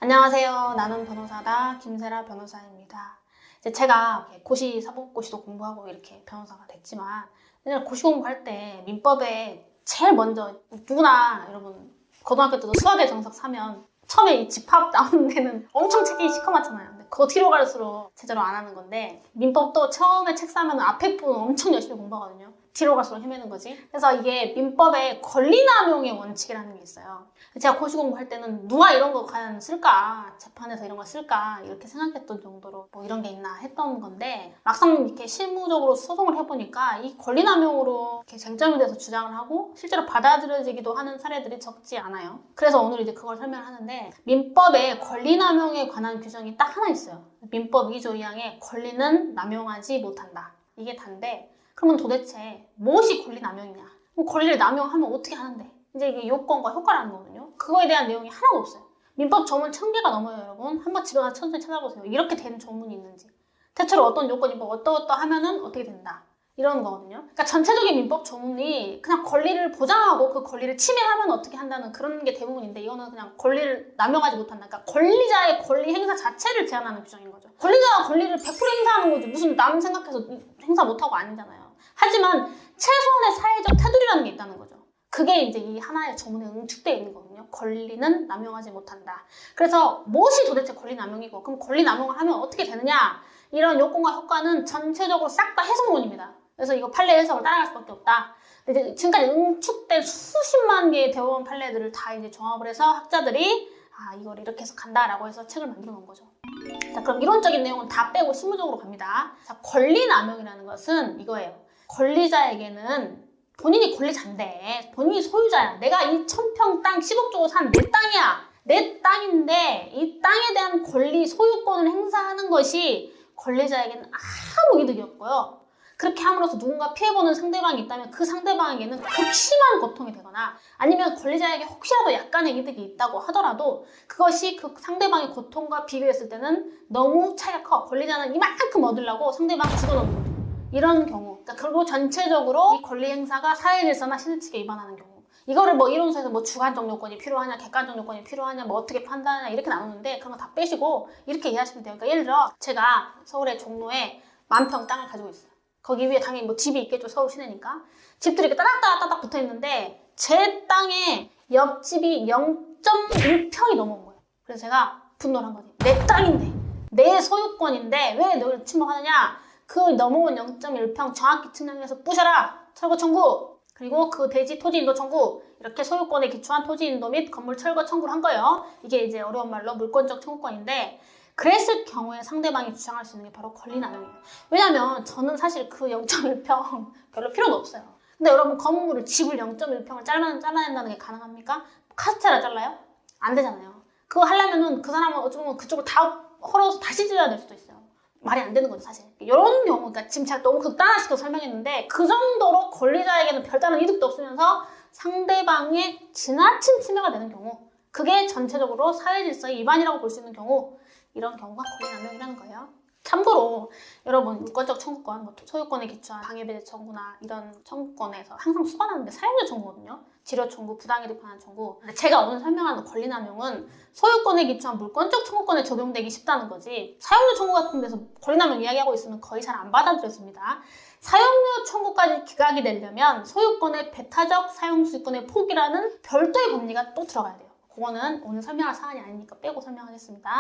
안녕하세요. 나는 변호사다. 김세라 변호사입니다. 이제 제가 고시, 사법고시도 공부하고 이렇게 변호사가 됐지만 옛날 고시 공부할 때 민법에 제일 먼저 누구나 여러분 고등학교 때도 수학의 정석 사면 처음에 이 집합 나오는 데는 엄청 책이 시커멓잖아요. 근데 그거 뒤로 갈수록 제대로 안 하는 건데 민법도 처음에 책 사면 앞에 부분 엄청 열심히 공부하거든요. 뒤로 갈수록 헤매는 거지. 그래서 이게 민법에 권리남용의 원칙이라는 게 있어요. 제가 고시 공부할 때는 누가 이런 거 과연 쓸까? 재판에서 이런 거 쓸까? 이렇게 생각했던 정도로 뭐 이런 게 있나 했던 건데 막상 이렇게 실무적으로 소송을 해보니까 이 권리남용으로 이렇게 쟁점이 돼서 주장을 하고 실제로 받아들여지기도 하는 사례들이 적지 않아요. 그래서 오늘 이제 그걸 설명을 하는데 민법에 권리남용에 관한 규정이 딱 하나 있어요. 민법 2조 2항에 권리는 남용하지 못한다. 이게 단데 그러면 도대체 무엇이 권리남용이냐? 그럼 권리를 남용하면 어떻게 하는데? 이제 이게 요건과 효과라는 거거든요. 그거에 대한 내용이 하나도 없어요. 민법 조문 1000개가 넘어요, 여러분. 한번 집에 가서 천천히 찾아보세요. 이렇게 된 조문이 있는지. 대체로 어떤 요건이 뭐 어떠하면은 어떻게 된다. 이런 거거든요. 그러니까 전체적인 민법 조문이 그냥 권리를 보장하고 그 권리를 침해하면 어떻게 한다는 그런 게 대부분인데 이거는 그냥 권리를 남용하지 못한다. 그러니까 권리자의 권리 행사 자체를 제한하는 규정인 거죠. 권리자가 권리를 100% 행사하는 거지 무슨 남 생각해서 행사 못하고 아니잖아요. 하지만 최소한의 사회적 테두리라는 게 있다는 거죠. 그게 이제 이 하나의 조문에 응축되어 있는 거거든요. 권리는 남용하지 못한다. 그래서 무엇이 도대체 권리 남용이고 그럼 권리 남용을 하면 어떻게 되느냐? 이런 요건과 효과는 전체적으로 싹 다 해석문입니다. 그래서 이거 판례 해석을 따라갈 수밖에 없다. 근데 이제 지금까지 응축된 수십만 개의 대법원 판례들을 다 이제 종합을 해서 학자들이 이걸 이렇게 해석한다라고 해서 책을 만들어 놓은 거죠. 자, 그럼 이론적인 내용은 다 빼고 실무적으로 갑니다. 자, 권리 남용이라는 것은 이거예요. 권리자에게는 본인이 권리자인데 본인이 소유자야. 내가 이 1000평 땅 10억 주고 산 내 땅이야. 내 땅인데 이 땅에 대한 권리 소유권을 행사하는 것이 권리자에게는 아무 이득이 없고요. 그렇게 함으로써 누군가 피해보는 상대방이 있다면 그 상대방에게는 극심한 고통이 되거나 아니면 권리자에게 혹시라도 약간의 이득이 있다고 하더라도 그것이 그 상대방의 고통과 비교했을 때는 너무 차이가 커. 권리자는 이만큼 얻으려고 상대방을 죽어넣는 거죠. 이런 경우. 그리고 전체적으로 이 권리 행사가 사회질서나 신의칙에 위반하는 경우. 이거를 뭐 이론서에서 뭐 주관적 요건이 필요하냐, 객관적 요건이 필요하냐, 뭐 어떻게 판단하냐 이렇게 나누는데 그런 거 다 빼시고 이렇게 이해하시면 돼요. 그러니까 예를 들어 제가 서울의 종로에 10,000평 땅을 가지고 있어요. 거기 위에 당연히 뭐 집이 있겠죠. 서울 시내니까. 집들이 이렇게 따닥따닥 붙어 있는데 제 땅에 옆집이 0.1평이 넘어온 거예요. 그래서 제가 분노를 한 거지. 내 땅인데, 내 소유권인데 왜 너를 침범하느냐? 그 넘어온 0.1평 정확히 측량해서 부셔라. 철거 청구. 그리고 그 대지 토지 인도 청구. 이렇게 소유권에 기초한 토지 인도 및 건물 철거 청구를 한 거예요. 이게 이제 어려운 말로 물권적 청구권인데 그랬을 경우에 상대방이 주장할 수 있는 게 바로 권리남용이에요. 왜냐면 저는 사실 그 0.1평 별로 필요는 없어요. 근데 여러분 건물을 집을 0.1평을 잘라낸다는 게 가능합니까? 카스테라 잘라요? 안 되잖아요. 그거 하려면은 그 사람은 어쩌면 그쪽을 다 헐어서 다시 지어야 될 수도 있어요. 말이 안 되는 거죠 사실. 이런 경우, 그러니까 지금 제가 너무 극단화시켜서 설명했는데 그 정도로 권리자에게는 별다른 이득도 없으면서 상대방의 지나친 침해가 되는 경우 그게 전체적으로 사회질서의 위반이라고 볼 수 있는 경우 이런 경우가 권리남용이라는 거예요. 참고로 여러분 물권적 청구권, 뭐 소유권에 기초한 방해배제 청구나 이런 청구권에서 항상 수반하는 게 사용료 청구거든요. 지료 청구, 부당이득 반환 청구. 근데 제가 오늘 설명하는 권리남용은 소유권에 기초한 물권적 청구권에 적용되기 쉽다는 거지 사용료 청구 같은 데서 권리남용 이야기하고 있으면 거의 잘 안 받아들여집니다. 사용료 청구까지 기각이 되려면 소유권의 배타적 사용수익권의 포기라는 별도의 법리가 또 들어가야 돼요. 그거는 오늘 설명할 사안이 아니니까 빼고 설명하겠습니다.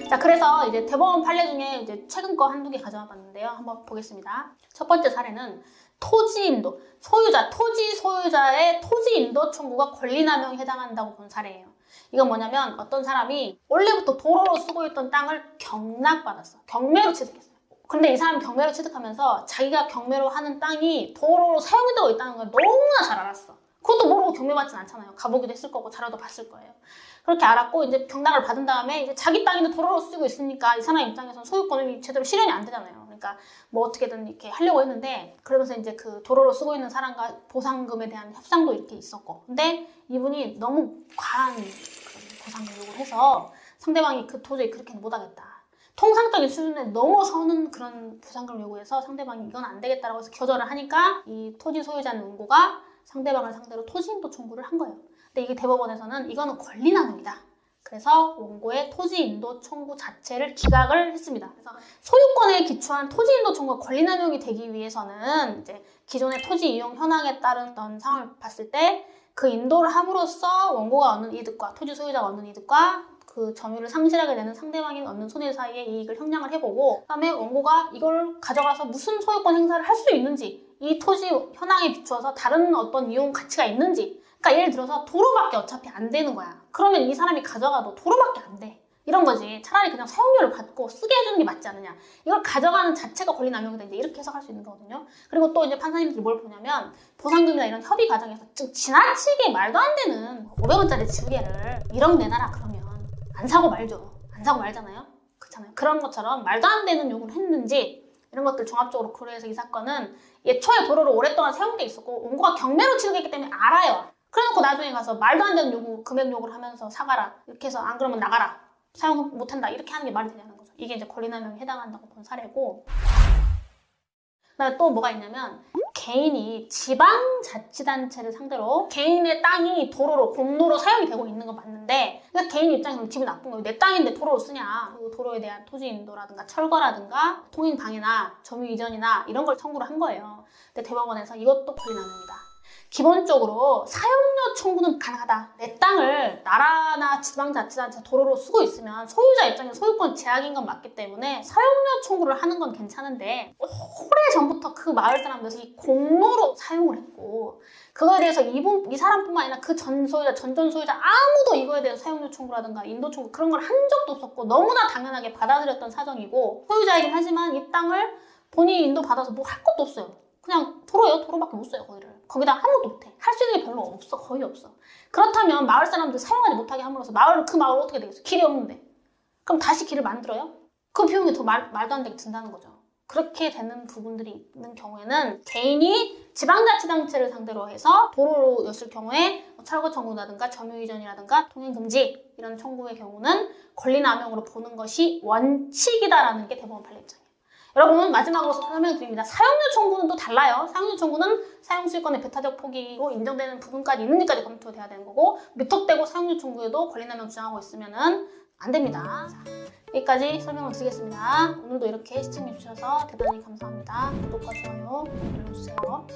자, 그래서 이제 대법원 판례 중에 이제 최근 거 한두 개 가져와 봤는데요. 한번 보겠습니다. 첫 번째 사례는 토지 인도, 토지 소유자의 토지 인도 청구가 권리남용에 해당한다고 본 사례예요. 이건 뭐냐면 어떤 사람이 원래부터 도로로 쓰고 있던 땅을 경락받았어. 경매로 취득했어요. 근데 이 사람이 경매로 취득하면서 자기가 경매로 하는 땅이 도로로 사용되고 있다는 걸 너무나 잘 알았어. 그것도 모르고 경매받진 않잖아요. 가보기도 했을 거고 자료도 봤을 거예요. 그렇게 알았고 이제 경락을 받은 다음에 이제 자기 땅인데 도로로 쓰고 있으니까 이 사람 입장에서는 소유권이 제대로 실현이 안 되잖아요. 그러니까 뭐 어떻게든 이렇게 하려고 했는데 그러면서 이제 그 도로로 쓰고 있는 사람과 보상금에 대한 협상도 이렇게 있었고 근데 이분이 너무 과한 그런 보상금 요구를 해서 상대방이 도저히 그렇게는 못하겠다. 통상적인 수준에 넘어서는 그런 보상금을 요구해서 상대방이 이건 안 되겠다라고 해서 거절을 하니까 이 토지 소유자는 원고가 상대방을 상대로 토지인도 청구를 한 거예요. 근데 이게 대법원에서는 이거는 권리남용이다. 그래서 원고의 토지 인도 청구 자체를 기각을 했습니다. 그래서 소유권에 기초한 토지 인도 청구가 권리남용이 되기 위해서는 이제 기존의 토지 이용 현황에 따른 어떤 상황을 봤을 때 그 인도를 함으로써 원고가 얻는 이득과 토지 소유자가 얻는 이득과 그 점유를 상실하게 되는 상대방이 얻는 손해 사이의 이익을 형량을 해보고, 그다음에 원고가 이걸 가져가서 무슨 소유권 행사를 할 수 있는지, 이 토지 현황에 비추어서 다른 어떤 이용 가치가 있는지. 그러니까 예를 들어서 도로밖에 어차피 안 되는 거야. 그러면 이 사람이 가져가도 도로밖에 안 돼. 이런 거지. 차라리 그냥 사용료를 받고 쓰게 해주는 게 맞지 않느냐. 이걸 가져가는 자체가 권리남용이다. 이제 이렇게 해석할 수 있는 거거든요. 그리고 또 이제 판사님들이 뭘 보냐면 보상금이나 이런 협의 과정에서 좀 지나치게 말도 안 되는 500원짜리 지우개를 1억 내놔라 그러면 안 사고 말죠. 안 사고 말잖아요. 그렇잖아요. 그런 것처럼 말도 안 되는 요구를 했는지 이런 것들 종합적으로 고려해서 이 사건은 예초에 도로를 오랫동안 사용돼 있었고 원고가 경매로 취득했기 때문에 알아요. 그래놓고 나중에 가서 말도 안 되는 요구, 금액 요구를 하면서 사가라. 이렇게 해서 안 그러면 나가라. 사용 못한다. 이렇게 하는 게 말이 되냐는 거죠. 이게 이제 권리남용에 해당한다고 본 사례고. 그다음에 또 뭐가 있냐면 개인이 지방자치단체를 상대로 개인의 땅이 도로로, 공로로 사용이 되고 있는 건 맞는데 그러니까 개인 입장에서는 기분 나쁜 거예요. 내 땅인데 도로로 쓰냐. 그 도로에 대한 토지 인도라든가 철거라든가 통행 방해나 점유 이전이나 이런 걸 청구를 한 거예요. 근데 대법원에서 이것도 권리남용이다. 기본적으로 사용료 청구는 가능하다. 내 땅을 나라나 지방자치단체 도로로 쓰고 있으면 소유자 입장에서 소유권 제약인 건 맞기 때문에 사용료 청구를 하는 건 괜찮은데 오래전부터 그 마을 사람들이 이 공로로 사용을 했고 그거에 대해서 이 사람뿐만 아니라 그 전 소유자, 전전 소유자 아무도 이거에 대해서 사용료 청구라든가 인도 청구 그런 걸 한 적도 없었고 너무나 당연하게 받아들였던 사정이고 소유자이긴 하지만 이 땅을 본인이 인도 받아서 뭐 할 것도 없어요. 그냥 도로예요. 도로밖에 못 써요. 거기다 아무것도 못해. 할 수 있는 게 별로 없어. 거의 없어. 그렇다면 마을 사람들 사용하지 못하게 함으로써 그 마을은 어떻게 되겠어? 길이 없는데. 그럼 다시 길을 만들어요? 그 비용이 더 말도 안 되게 든다는 거죠. 그렇게 되는 부분들이 있는 경우에는 개인이 지방자치단체를 상대로 해서 도로였을 경우에 철거 청구라든가 점유 이전이라든가 통행 금지 이런 청구의 경우는 권리남용으로 보는 것이 원칙이다라는 게 대법원 판례 입장이에요. 여러분 마지막으로 설명드립니다. 사용료 청구는 또 달라요. 사용료 청구는 사용수익권의 배타적 포기로 인정되는 부분까지 있는지까지 검토돼야 되는 거고 무턱대고 사용료 청구에도 권리남용 주장하고 있으면은 안 됩니다. 자, 여기까지 설명을 드리겠습니다. 오늘도 이렇게 시청해주셔서 대단히 감사합니다. 구독과 좋아요 눌러주세요.